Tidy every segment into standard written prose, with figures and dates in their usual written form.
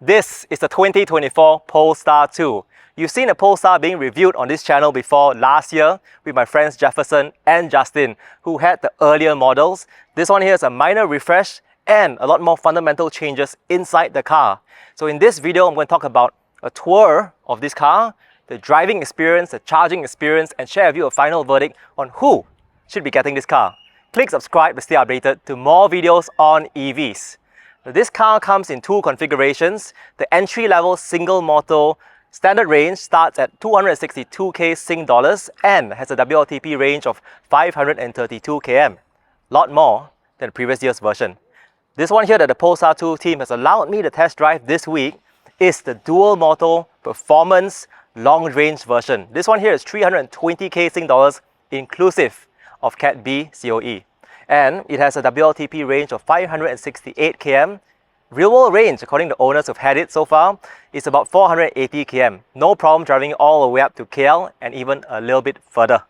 This is the 2024 Polestar 2. You've seen a Polestar being reviewed on this channel before last year with my friends Jefferson and Justin, who had the earlier models. This one here is a minor refresh and a lot more fundamental changes inside the car. So in this video, I'm going to talk about a tour of this car, the driving experience, the charging experience, and share with you a final verdict on who should be getting this car. Click subscribe to stay updated to more videos on EVs. This car comes in two configurations. The entry-level single motor standard range starts at 262k Sing dollars and has a WLTP range of 532 km. Lot more than the previous year's version. This one here that the Polestar 2 team has allowed me to test drive this week is the dual motor performance long range version. This one here is 320k Sing dollars inclusive of Cat B COE. And it has a WLTP range of 568 km. Real world range, according to owners who've had it so far, is about 480 km. No problem driving it all the way up to KL and even a little bit further.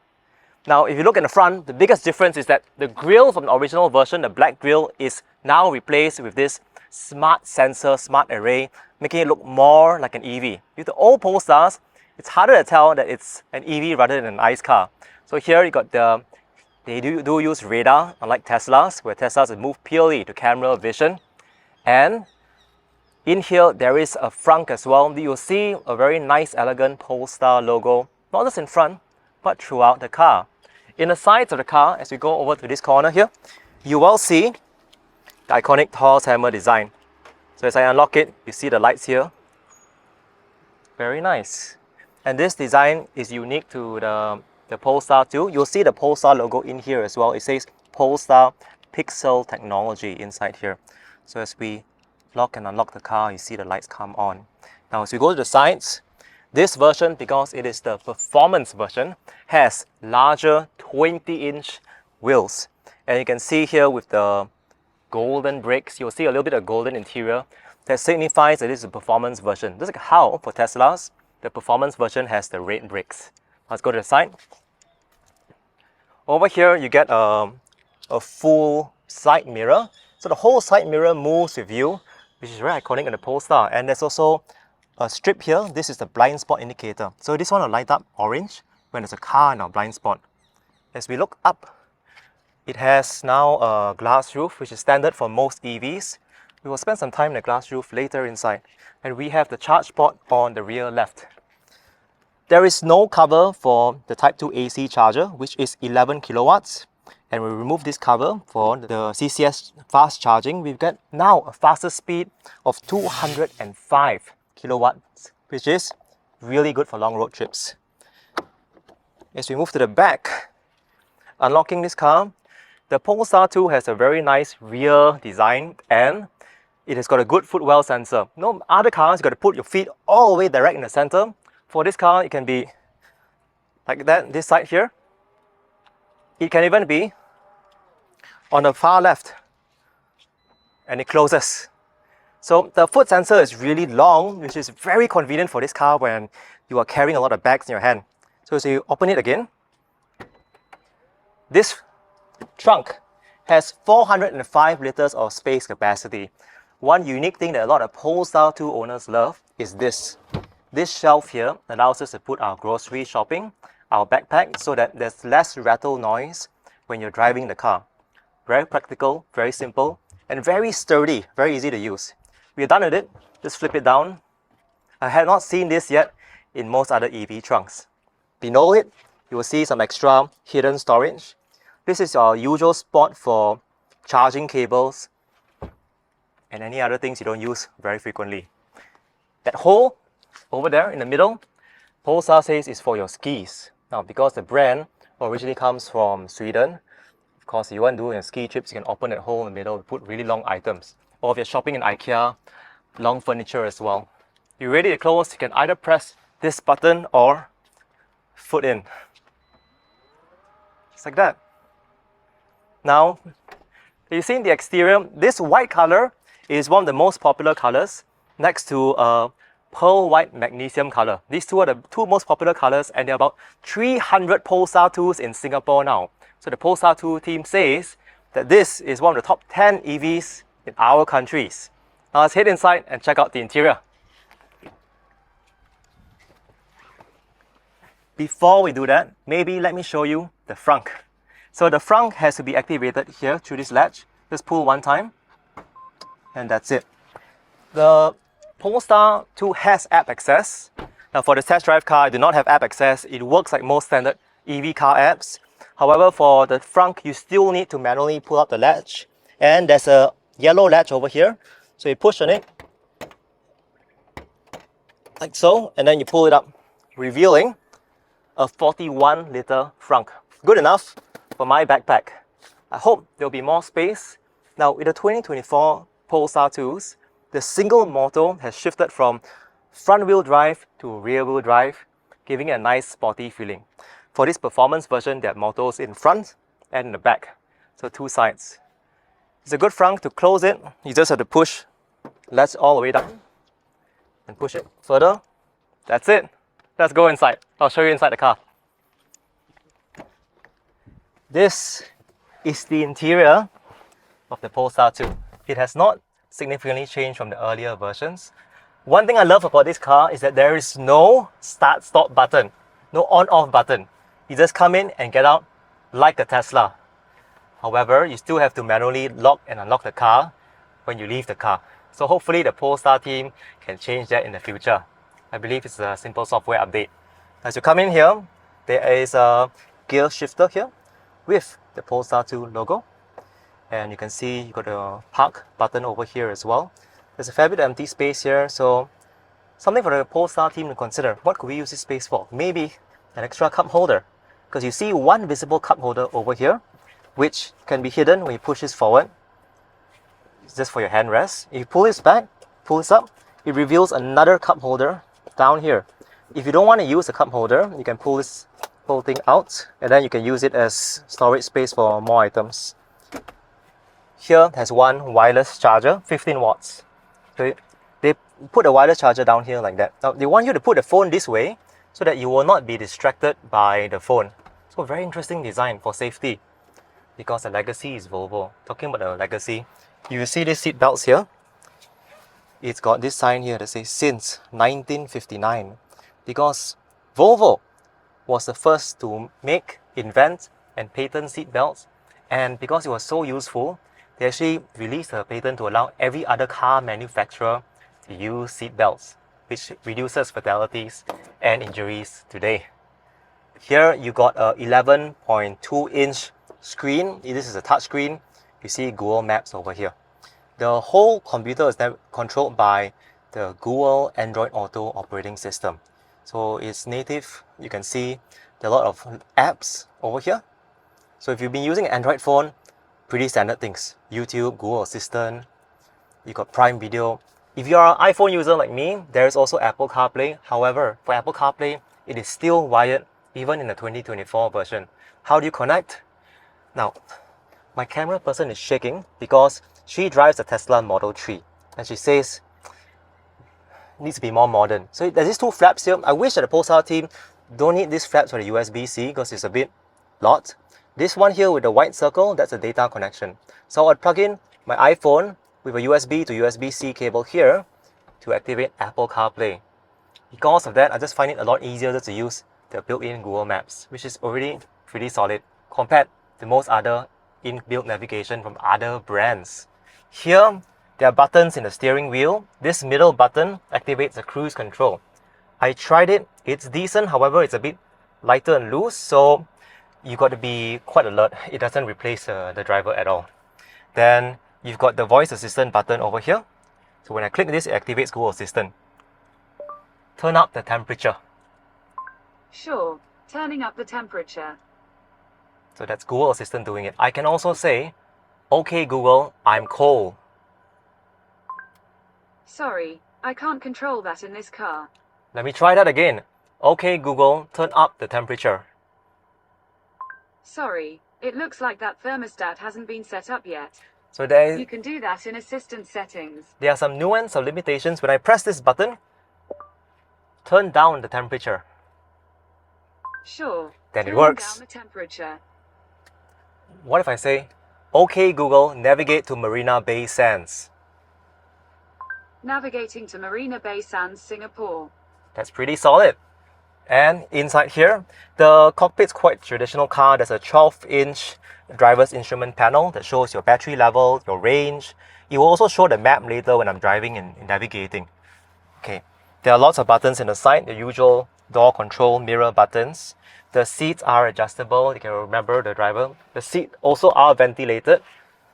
Now, if you look in the front, the biggest difference is that the grille from the original version, the black grille, is now replaced with this smart sensor, smart array, making it look more like an EV. With the old Polestars, it's harder to tell that it's an EV rather than an ICE car. So here you got they do use radar, unlike Teslas, where Teslas move purely to camera vision. And in here, there is a frunk as well. You'll see a very nice, elegant Polestar logo, not just in front, but throughout the car. In the sides of the car, as we go over to this corner here, you will see the iconic horse hammer design. So as I unlock it, you see the lights here. Very nice. And this design is unique to the Polestar 2. You'll see the Polestar logo in here as well. It says Polestar Pixel Technology inside here. So as we lock and unlock the car, you see the lights come on. Now as we go to the sides, this version, because it is the performance version, has larger 20-inch wheels. And you can see here with the golden brakes, you'll see a little bit of golden interior that signifies that this is a performance version. Just like how for Teslas, the performance version has the red brakes. Let's go to the side. Over here, you get a full side mirror. So the whole side mirror moves with you, which is very iconic in the Polestar. And there's also a strip here. This is the blind spot indicator. So this one will light up orange when there's a car in our blind spot. As we look up, it has now a glass roof, which is standard for most EVs. We will spend some time in the glass roof later inside. And we have the charge port on the rear left. There is no cover for the Type 2 AC charger, which is 11 kilowatts. And we remove this cover for the CCS fast charging. We've got now a faster speed of 205 kilowatts, which is really good for long road trips. As we move to the back, unlocking this car, the Polestar 2 has a very nice rear design and it has got a good footwell sensor. No other cars, you've got to put your feet all the way direct in the center. For this car, it can be like that, this side here. It can even be on the far left, and it closes. So the foot sensor is really long, which is very convenient for this car when you are carrying a lot of bags in your hand. So as you open it again, this trunk has 405 liters of space capacity. One unique thing that a lot of Polestar 2 owners love is this. This shelf here allows us to put our grocery shopping, our backpack, so that there's less rattle noise when you're driving the car. Very practical, very simple, and very sturdy, very easy to use. We're done with it, just flip it down. I have not seen this yet in most other EV trunks. Below it, you will see some extra hidden storage. This is our usual spot for charging cables and any other things you don't use very frequently. That hole over there in the middle, Polestar says is for your skis. Now, because the brand originally comes from Sweden, of course, you want to do your ski trips, you can open that hole in the middle to put really long items. Or if you're shopping in IKEA, long furniture as well. You're ready to close, you can either press this button or foot in. Just like that. Now, you see in the exterior, this white color is one of the most popular colors next to pearl white magnesium color. These two are the two most popular colors, and there are about 300 Polestar 2s in Singapore now. So the Polestar 2 team says that this is one of the top 10 EVs in our countries. Now let's head inside and check out the interior. Before we do that, maybe let me show you the frunk. So the frunk has to be activated here through this latch. Just pull one time, and that's it. The Polestar 2 has app access. Now for the test drive car, I do not have app access. It works like most standard EV car apps. However, for the frunk, you still need to manually pull up the latch. And there's a yellow latch over here. So you push on it, like so, and then you pull it up, revealing a 41-liter frunk. Good enough for my backpack. I hope there'll be more space. Now, with the 2024 Polestar 2s, the single motor has shifted from front-wheel drive to rear-wheel drive, giving it a nice sporty feeling. For this performance version, there are motors in front and in the back, so two sides. It's a good frunk. To close it, you just have to push latch all the way down and push it further. That's it. Let's go inside. I'll show you inside the car. This is the interior of the Polestar 2. It has not significantly changed from the earlier versions. One thing I love about this car is that there is no start-stop button, no on-off button. You just come in and get out like a Tesla. However, you still have to manually lock and unlock the car when you leave the car. So hopefully the Polestar team can change that in the future. I believe it's a simple software update. As you come in here, there is a gear shifter here with the Polestar 2 logo. And you can see you got a park button over here as well. There's a fair bit of empty space here, so something for the Polestar team to consider. What could we use this space for? Maybe an extra cup holder. Because you see one visible cup holder over here, which can be hidden when you push this forward. It's just for your hand rest. If you pull this back, pull this up, it reveals another cup holder down here. If you don't want to use the cup holder, you can pull this whole thing out, and then you can use it as storage space for more items. Here has one wireless charger, 15 watts. So they put a wireless charger down here like that. Now they want you to put the phone this way so that you will not be distracted by the phone. So very interesting design for safety, because the legacy is Volvo. Talking about the legacy, you see these seat belts here. It's got this sign here that says since 1959, because Volvo was the first to make, invent and patent seat belts, and because it was so useful, they actually released a patent to allow every other car manufacturer to use seat belts, which reduces fatalities and injuries today. Here you got a 11.2-inch screen. This is a touch screen. You see Google Maps over here. The whole computer is controlled by the Google Android Auto operating system. So it's native. You can see there are a lot of apps over here. So if you've been using an Android phone, pretty standard things. YouTube, Google Assistant, you got Prime Video. If you are an iPhone user like me, there is also Apple CarPlay. However, for Apple CarPlay, it is still wired even in the 2024 version. How do you connect? Now, my camera person is shaking because she drives a Tesla Model 3 and she says it needs to be more modern. So there's these two flaps here. I wish that the Polestar team don't need these flaps for the USB-C because it's a bit lot. This one here with the white circle, that's a data connection. So I'd plug in my iPhone with a USB to USB-C cable here to activate Apple CarPlay. Because of that, I just find it a lot easier just to use the built-in Google Maps, which is already pretty solid compared to most other inbuilt navigation from other brands. Here, there are buttons in the steering wheel. This middle button activates the cruise control. I tried it, it's decent, however it's a bit lighter and loose, so you got to be quite alert. It doesn't replace the driver at all. Then you've got the voice assistant button over here. So when I click this, it activates Google Assistant. Turn up the temperature. Sure, turning up the temperature. So that's Google Assistant doing it. I can also say, okay Google, I'm cold. Sorry, I can't control that in this car. Let me try that again. Okay Google, turn up the temperature. Sorry, it looks like that thermostat hasn't been set up yet. So you can do that in assistant settings. There are some nuance or limitations. When I press this button, turn down the temperature. Sure, then it works. Down the temperature. What if I say, okay Google, navigate to Marina Bay Sands? Navigating to Marina Bay Sands, Singapore. That's pretty solid. And inside here, the cockpit's quite traditional car. There's a 12-inch driver's instrument panel that shows your battery level, your range. It will also show the map later when I'm driving and navigating. Okay, there are lots of buttons in the side, the usual door control mirror buttons. The seats are adjustable. You can remember the driver. The seats also are ventilated.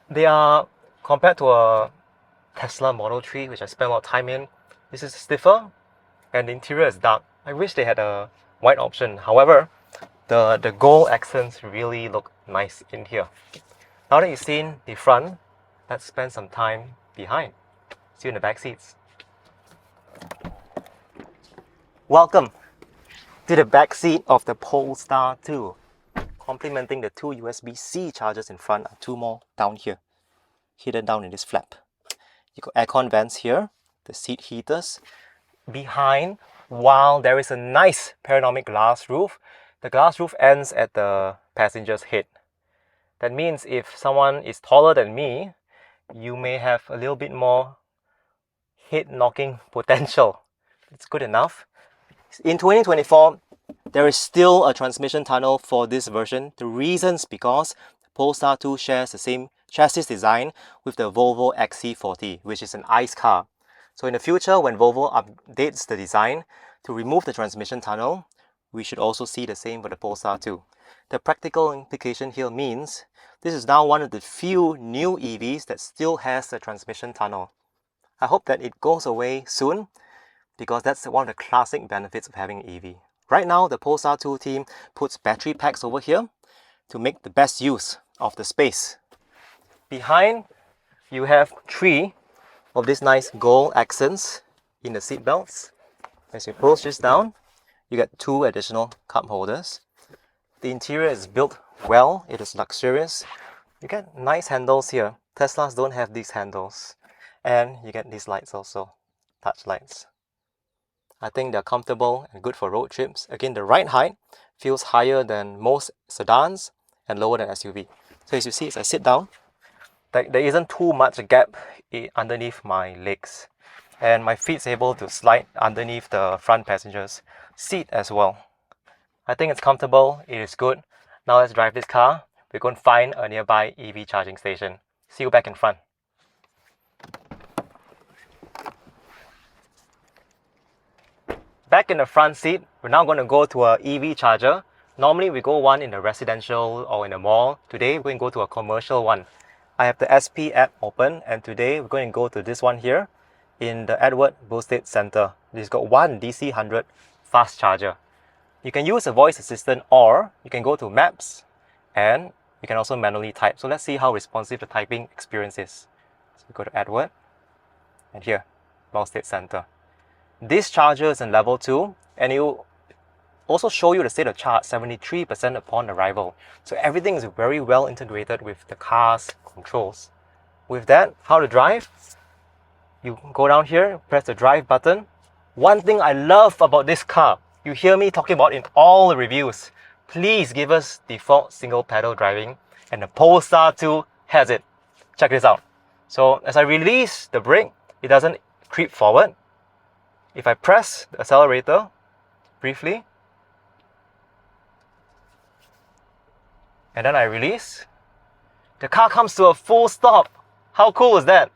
They are, compared to a Tesla Model 3, which I spent a lot of time in, this is stiffer and the interior is dark. I wish they had a white option. However, the gold accents really look nice in here. Now that you've seen the front, let's spend some time behind. See you in the back seats. Welcome to the back seat of the Polestar 2. Complementing the two USB-C chargers in front are two more down here, hidden down in this flap. You got aircon vents here, the seat heaters. Behind, while there is a nice panoramic glass roof, the glass roof ends at the passenger's head. That means if someone is taller than me, you may have a little bit more head knocking potential. It's good enough. In 2024, there is still a transmission tunnel for this version. The reason's because Polestar 2 shares the same chassis design with the Volvo XC40, which is an ICE car. So in the future, when Volvo updates the design to remove the transmission tunnel, we should also see the same for the Polestar 2. The practical implication here means this is now one of the few new EVs that still has the transmission tunnel. I hope that it goes away soon, because that's one of the classic benefits of having an EV. Right now, the Polestar 2 team puts battery packs over here to make the best use of the space. Behind, you have three of these nice gold accents in the seat belts. As you push this down, you get two additional cup holders. The interior is built well, it is luxurious. You get nice handles here. Teslas don't have these handles. And you get these lights also, touch lights. I think they're comfortable and good for road trips. Again, the ride height feels higher than most sedans and lower than SUV. So as you see, as I sit down, there isn't too much gap underneath my legs. And my feet's able to slide underneath the front passenger's seat as well. I think it's comfortable, it is good. Now let's drive this car. We're going to find a nearby EV charging station. See you back in front. Back in the front seat, we're now going to go to an EV charger. Normally we go one in a residential or in a mall. Today we're going to go to a commercial one. I have the SP app open, and today we're going to go to this one here in the Edward Boustead Center. It's got one DC 100 fast charger. You can use a voice assistant, or you can go to Maps and you can also manually type. So let's see how responsive the typing experience is. So we go to Edward and here, Boustead Center. This charger is in level 2 and it will also show you the state of charge 73% upon arrival. So everything is very well integrated with the car's controls. With that, how to drive? You go down here, press the drive button. One thing I love about this car, you hear me talking about in all the reviews, please give us default single pedal driving, and the Polestar 2 has it. Check this out. So as I release the brake, it doesn't creep forward. If I press the accelerator briefly, and then I release, the car comes to a full stop. How cool is that?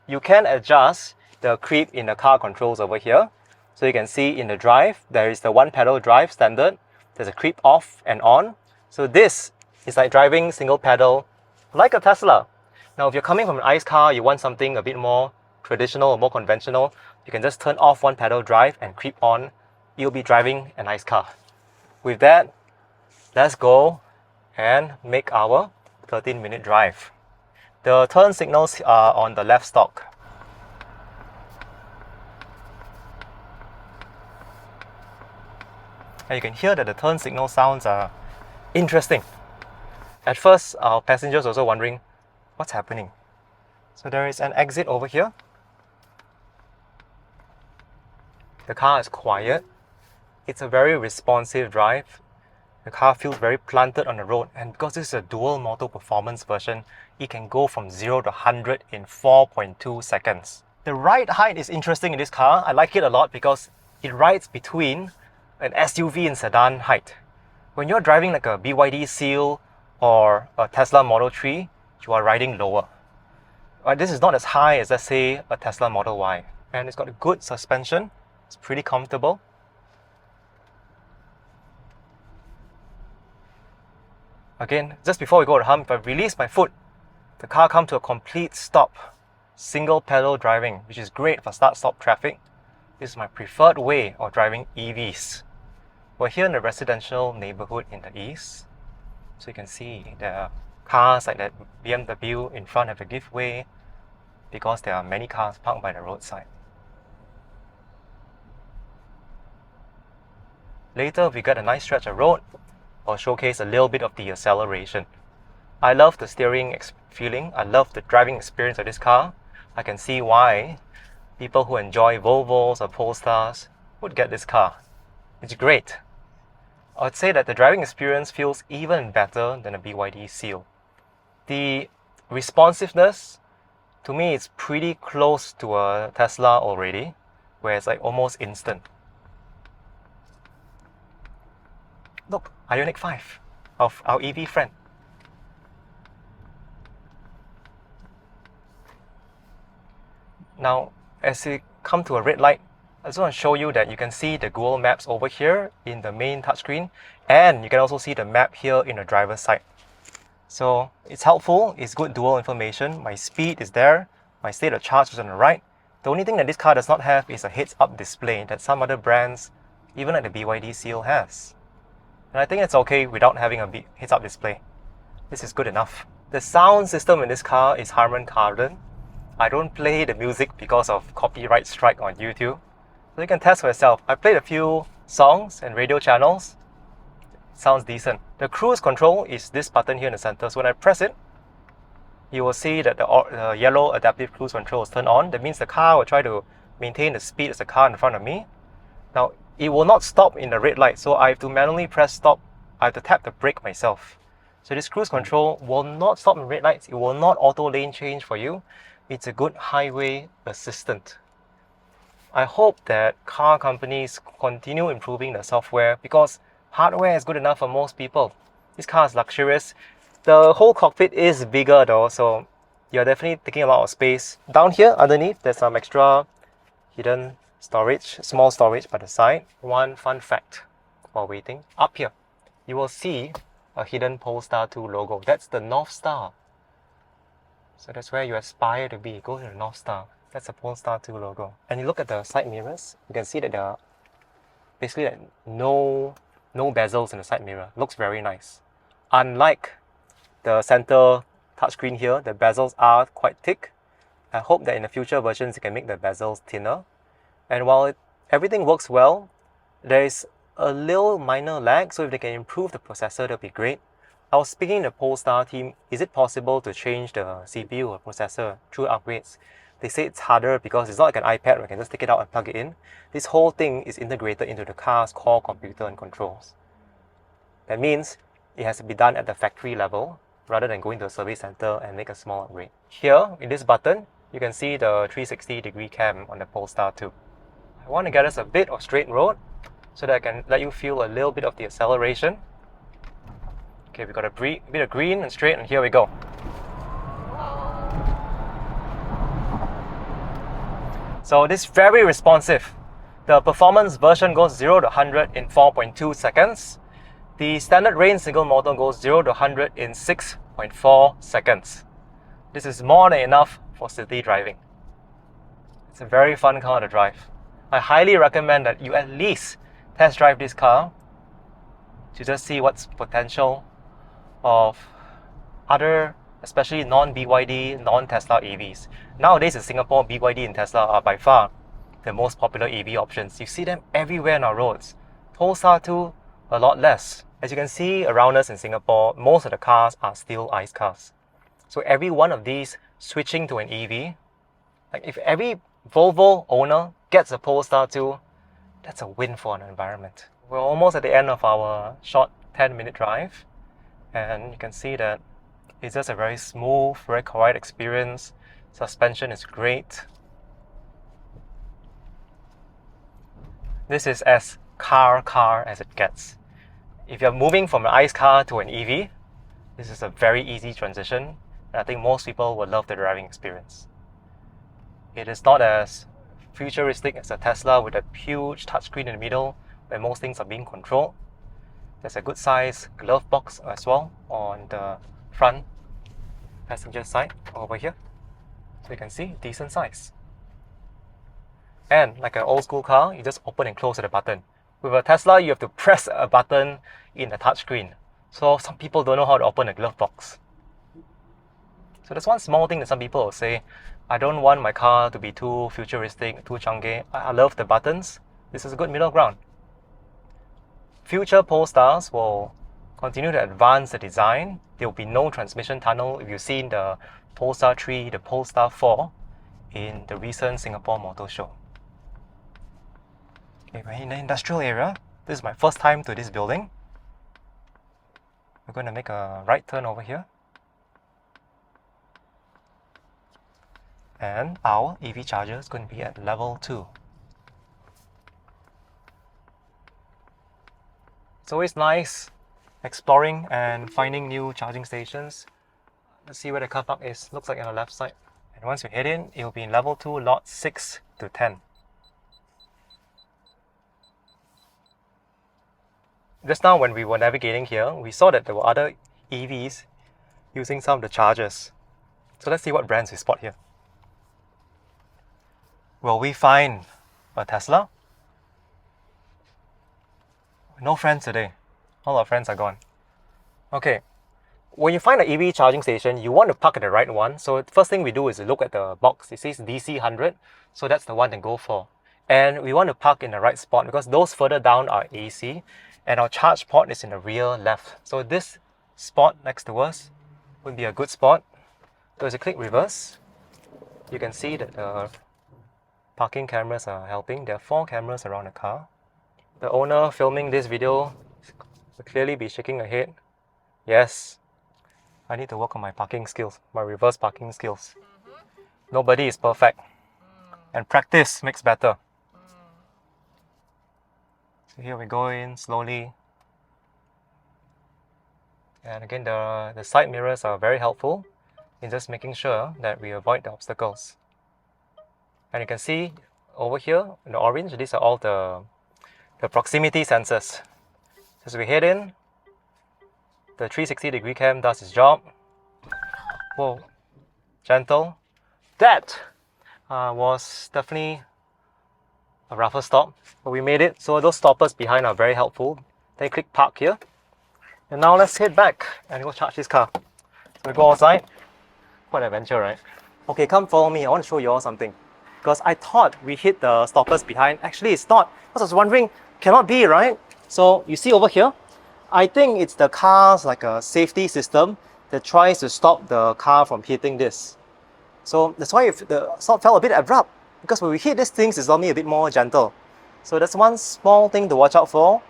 You can adjust the creep in the car controls over here. So you can see in the drive, there is the one pedal drive standard. There's a creep off and on. So this is like driving single pedal like a Tesla. Now if you're coming from an ICE car, you want something a bit more traditional or more conventional, you can just turn off one pedal drive and creep on. You'll be driving a nice car. With that, let's go and make our 13-minute drive. The turn signals are on the left stalk. And you can hear that the turn signal sounds are interesting. At first, our passengers were also wondering, what's happening? So there is an exit over here. The car is quiet. It's a very responsive drive. The car feels very planted on the road, and because this is a dual motor performance version, it can go from 0 to 100 in 4.2 seconds. The ride height is interesting in this car. I like it a lot because it rides between an SUV and sedan height. When you're driving like a BYD Seal or a Tesla Model 3, you are riding lower. This is not as high as, let's say, a Tesla Model Y. And it's got a good suspension. It's pretty comfortable. Again, just before we go to hump, if I release my foot, the car comes to a complete stop. Single pedal driving, which is great for start-stop traffic. This is my preferred way of driving EVs. We're here in the residential neighborhood in the east. So you can see the cars like that BMW in front have a give way because there are many cars parked by the roadside. Later, we get a nice stretch of road. I'll showcase a little bit of the acceleration. I love the steering feeling. I love the driving experience of this car. I can see why people who enjoy Volvos or Polestars would get this car. It's great. I'd say that the driving experience feels even better than a BYD Seal. The responsiveness, to me, it's pretty close to a Tesla already, where it's like almost instant. Look, Ioniq 5 of our EV friend. Now, as you come to a red light, I just want to show you that you can see the Google Maps over here in the main touchscreen, and you can also see the map here in the driver's side. So it's helpful, it's good dual information. My speed is there, my state of charge is on the right. The only thing that this car does not have is a heads-up display that some other brands, even like the BYD Seal, has. And I think it's okay without having a heads-up display. This is good enough. The sound system in this car is Harman Kardon. I don't play the music because of copyright strike on YouTube. So you can test for yourself. I played a few songs and radio channels. It sounds decent. The cruise control is this button here in the center. So when I press it, you will see that the yellow adaptive cruise control is turned on. That means the car will try to maintain the speed as the car in front of me. Now, it will not stop in the red light. So I have to manually press stop. I have to tap the brake myself. So this cruise control will not stop in red lights. It will not auto lane change for you. It's a good highway assistant. I hope that car companies continue improving the software because hardware is good enough for most people. This car is luxurious. The whole cockpit is bigger though, so you're definitely taking a lot of space. Down here underneath, there's some extra hidden storage, small storage by the side. One fun fact while waiting, up here, you will see a hidden Polestar 2 logo. That's the North Star. So that's where you aspire to be. Go to the North Star. That's a Polestar 2 logo. And you look at the side mirrors, you can see that there are basically like no bezels in the side mirror. Looks very nice. Unlike the center touchscreen here, the bezels are quite thick. I hope that in the future versions you can make the bezels thinner. And while everything works well, there is a little minor lag, so if they can improve the processor, that'll be great. I was speaking to the Polestar team, is it possible to change the CPU or processor through upgrades? They say it's harder because it's not like an iPad where you can just take it out and plug it in. This whole thing is integrated into the car's core computer and controls. That means it has to be done at the factory level rather than going to a service center and make a small upgrade. Here, in this button, you can see the 360-degree cam on the Polestar 2. I want to get us a bit of straight road so that I can let you feel a little bit of the acceleration. Okay, we got a bit of green and straight, and here we go. So this is very responsive. The performance version goes 0 to 100 in 4.2 seconds. The standard range single motor goes 0 to 100 in 6.4 seconds. This is more than enough for city driving. It's a very fun car to drive. I highly recommend that you at least test drive this car to just see what's potential of other, especially non-BYD, non-Tesla EVs. Nowadays in Singapore, BYD and Tesla are by far the most popular EV options. You see them everywhere on our roads. Polestar 2, a lot less. As you can see around us in Singapore, most of the cars are still ICE cars. So every one of these switching to an EV, like if every Volvo owner gets a Polestar 2, that's a win for an environment. We're almost at the end of our short 10-minute drive. And you can see that it's just a very smooth, very quiet experience. Suspension is great. This is as car as it gets. If you're moving from an ICE car to an EV, this is a very easy transition, and I think most people will love the driving experience. It is not as futuristic as a Tesla with a huge touchscreen in the middle where most things are being controlled. There's a good size glove box as well on the front passenger side over here. So you can see, decent size. And like an old school car, you just open and close with a button. With a Tesla, you have to press a button in the touchscreen. So some people don't know how to open a glove box. So that's one small thing that some people will say, I don't want my car to be too futuristic, too chunky. I love the buttons. This is a good middle ground. Future Polestars will continue to advance the design. There will be no transmission tunnel. If you've seen the Polestar 3, the Polestar 4 in the recent Singapore Motor Show. Okay, we're in the industrial area. This is my first time to this building. We're going to make a right turn over here. And our EV charger is going to be at level 2. It's always nice exploring and finding new charging stations. Let's see where the car park is. Looks like on the left side. And once you head in, it will be in level 2, lot 6 to 10. Just now when we were navigating here, we saw that there were other EVs using some of the chargers. So let's see what brands we spot here. Will we find a Tesla? No friends today. All our friends are gone. Okay, when you find an EV charging station, you want to park at the right one. So the first thing we do is look at the box. It says DC 100, so that's the one to go for. And we want to park in the right spot because those further down are AC, and our charge port is in the rear left. So this spot next to us would be a good spot. So as you click reverse, you can see that the parking cameras are helping. There are 4 cameras around the car. The owner filming this video will clearly be shaking her head. Yes, I need to work on my parking skills, my reverse parking skills. Nobody is perfect, and practice makes better. So here we go in slowly. And again, the side mirrors are very helpful in just making sure that we avoid the obstacles. And you can see over here in the orange, these are all the proximity sensors. As we head in, the 360-degree cam does its job. Whoa, gentle. That was definitely a rougher stop, but we made it. So those stoppers behind are very helpful. Then click park here. And now let's head back and go charge this car. So we go outside. What an adventure, right? Okay, come follow me. I want to show you all something. Because I thought we hit the stoppers behind. Actually, it's not. Because I was wondering, cannot be, right? So you see over here, I think it's the car's like a safety system that tries to stop the car from hitting this. So that's why if the stop felt a bit abrupt. Because when we hit these things, it's normally a bit more gentle. So that's one small thing to watch out for.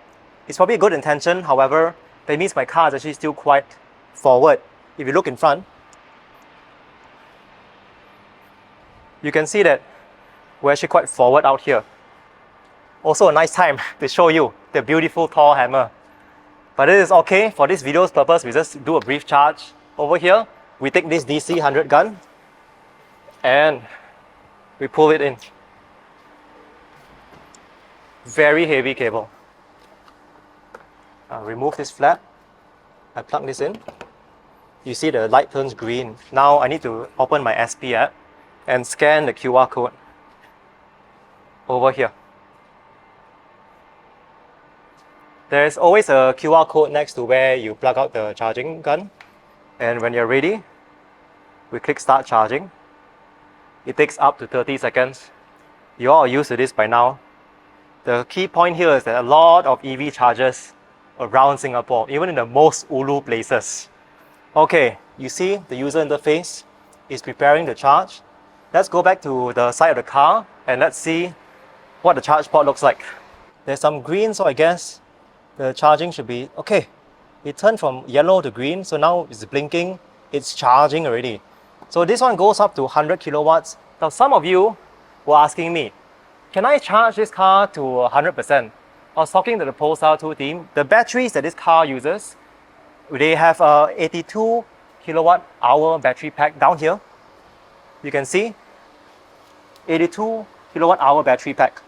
It's probably a good intention. However, that means my car is actually still quite forward. If you look in front, you can see that we're actually quite forward out here. Also a nice time to show you the beautiful tall hammer. But it is okay, for this video's purpose, we just do a brief charge. Over here, we take this DC 100 gun and we pull it in. Very heavy cable. Remove this flap. I plug this in. You see the light turns green. Now I need to open my SP app and scan the QR code over here. There's always a QR code next to where you plug out the charging gun. And when you're ready, we click start charging. It takes up to 30 seconds. You all are used to this by now. The key point here is that a lot of EV chargers around Singapore, even in the most ulu places. Okay, you see the user interface is preparing the charge. Let's go back to the side of the car and let's see what the charge port looks like. There's some green, so I guess the charging should be okay. It turned from yellow to green, so now it's blinking, it's charging already. So this one goes up to 100 kilowatts. Now some of you were asking me, can I charge this car to 100%? I was talking to the Polestar 2 team. The batteries that this car uses, they have a 82 kilowatt hour battery pack down here. You can see 82 kilowatt hour battery pack.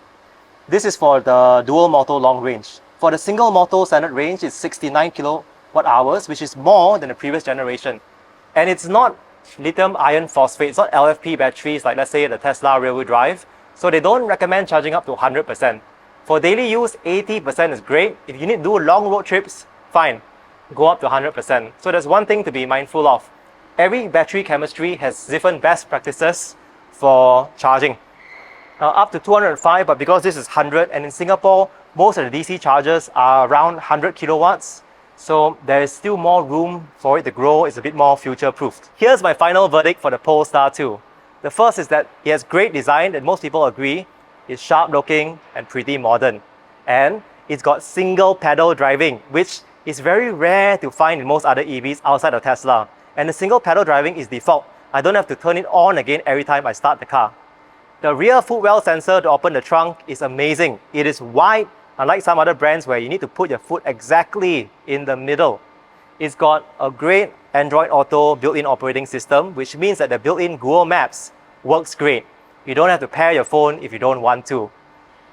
This is for the dual motor long range. For the single motor standard range, it's 69 kilowatt hours, which is more than the previous generation. And it's not lithium iron phosphate, it's not LFP batteries like, let's say, the Tesla rear-wheel drive. So they don't recommend charging up to 100%. For daily use, 80% is great. If you need to do long road trips, fine, go up to 100%. So there's one thing to be mindful of. Every battery chemistry has different best practices for charging. Up to 205, but because this is 100, and in Singapore, most of the DC chargers are around 100 kilowatts. So there is still more room for it to grow. It's a bit more future-proofed. Here's my final verdict for the Polestar 2. The first is that it has great design that most people agree. It's sharp-looking and pretty modern. And it's got single pedal driving, which is very rare to find in most other EVs outside of Tesla. And the single pedal driving is default. I don't have to turn it on again every time I start the car. The rear footwell sensor to open the trunk is amazing. It is wide, unlike some other brands where you need to put your foot exactly in the middle. It's got a great Android Auto built-in operating system, which means that the built-in Google Maps works great. You don't have to pair your phone if you don't want to.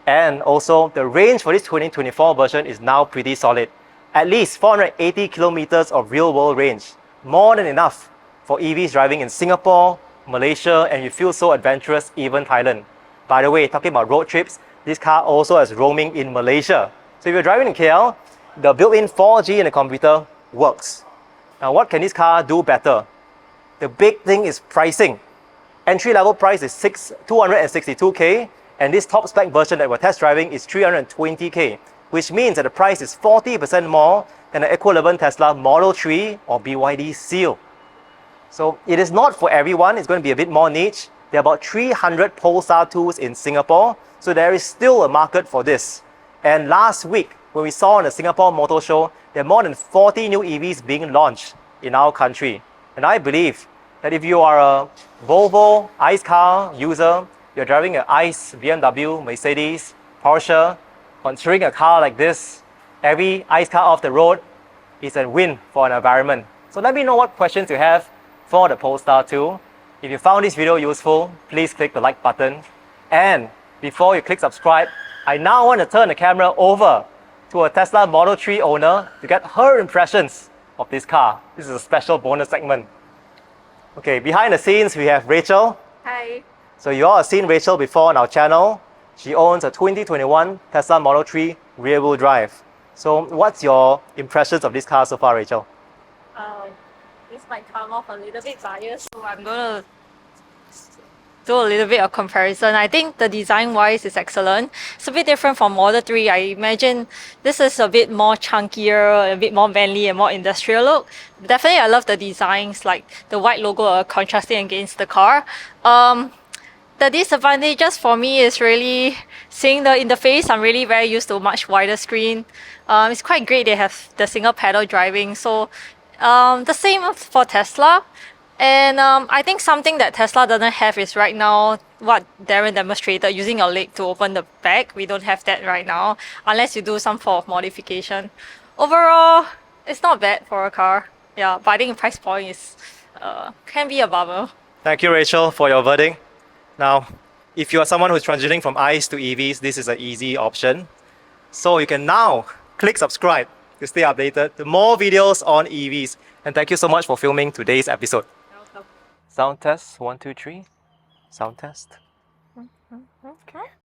And also, the range for this 2024 version is now pretty solid. At least 480 kilometers of real-world range. More than enough for EVs driving in Singapore, Malaysia, and you feel so adventurous, even Thailand. By the way, talking about road trips, this car also has roaming in Malaysia. So if you're driving in KL, the built-in 4G in the computer works. Now, what can this car do better? The big thing is pricing. Entry-level price is 262K, and this top spec version that we're test driving is 320K, which means that the price is 40% more than the equivalent Tesla Model 3 or BYD Seal. So it is not for everyone, it's going to be a bit more niche. There are about 300 Polestar 2s in Singapore, so there is still a market for this. And last week, when we saw on the Singapore Motor Show, there are more than 40 new EVs being launched in our country. And I believe that if you are a Volvo ICE car user, you're driving an ICE, BMW, Mercedes, Porsche, considering a car like this, every ICE car off the road is a win for an environment. So let me know what questions you have for the Polestar 2. If you found this video useful, please click the like button. And before you click subscribe, I now want to turn the camera over to a Tesla Model 3 owner to get her impressions of this car. This is a special bonus segment. Okay, behind the scenes we have Rachel. Hi. So you all have seen Rachel before on our channel. She owns a 2021 Tesla Model 3 rear-wheel drive. So what's your impressions of this car so far, Rachel? This might come off a little bit biased, so I'm gonna do a little bit of comparison. I think the design-wise is excellent. It's a bit different from Model 3. I imagine this is a bit more chunkier, a bit more manly and more industrial look. Definitely, I love the designs, like the white logo contrasting against the car. The disadvantages for me is really seeing the interface. I'm really very used to a much wider screen. It's quite great they have the single pedal driving. So the same for Tesla. And I think something that Tesla doesn't have is right now what Daren demonstrated, using your leg to open the back. We don't have that right now, unless you do some form of modification. Overall, it's not bad for a car. Yeah, but I think the price point is can be a bummer. Thank you, Rachel, for your verdict. Now, if you are someone who's transitioning from ICE to EVs, this is an easy option. So you can now click subscribe to stay updated to more videos on EVs. And thank you so much for filming today's episode. Welcome. Sound test, 1, 2, 3. Sound test. Okay.